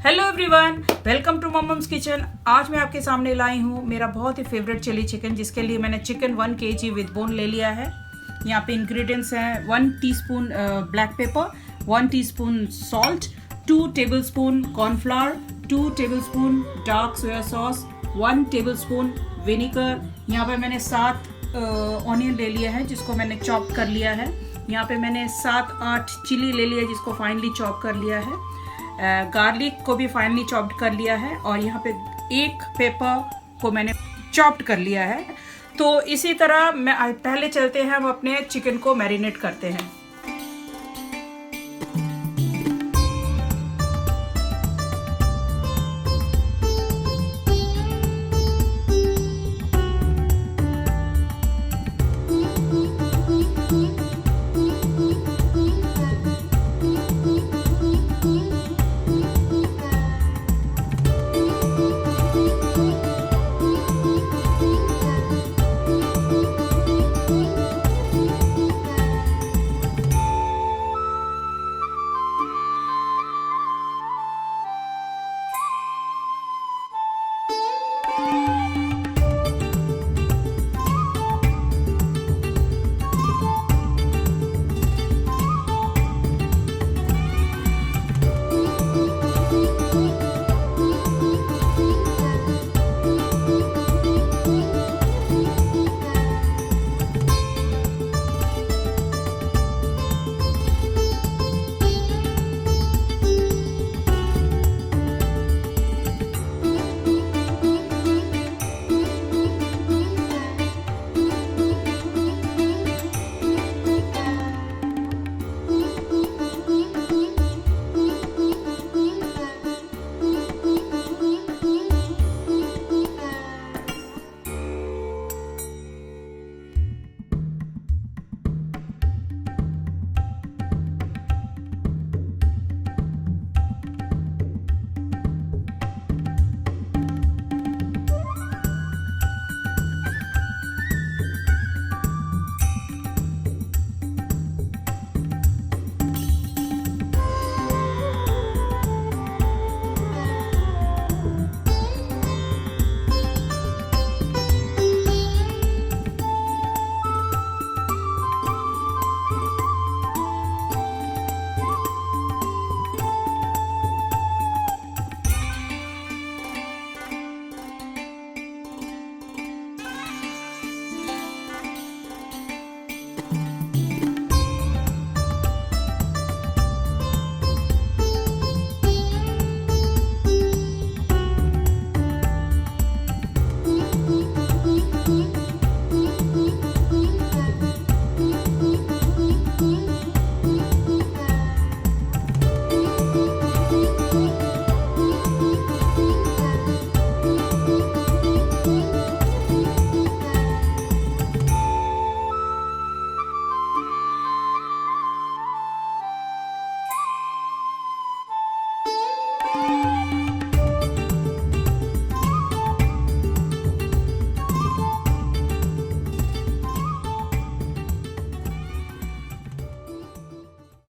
Hello everyone, welcome to मम्मम्स किचन। आज मैं आपके सामने लाई हूँ मेरा बहुत ही फेवरेट चिली चिकन, जिसके लिए मैंने चिकन 1 kg विद बोन ले लिया है। यहाँ पे इंग्रेडिएंट्स हैं 1 teaspoon black pepper, 1 teaspoon salt, 2 tablespoon cornflour, 2 tablespoon dark soya sauce, 1 tablespoon vinegar. यहाँ पे मैंने 7 ऑनियन ले लिया है जिसको मैंने चॉप कर लिया है। यहाँ पे मैंने 7-8 चिली ले लिया जिसको फाइनली चॉप कर लिया है। गार्लिक को भी फाइनली चॉप्ड कर लिया है और यहाँ पे 1 पेपर को मैंने चॉप्ड कर लिया है। तो इसी तरह मैं पहले चलते हैं, हम अपने चिकन को मैरिनेट करते हैं।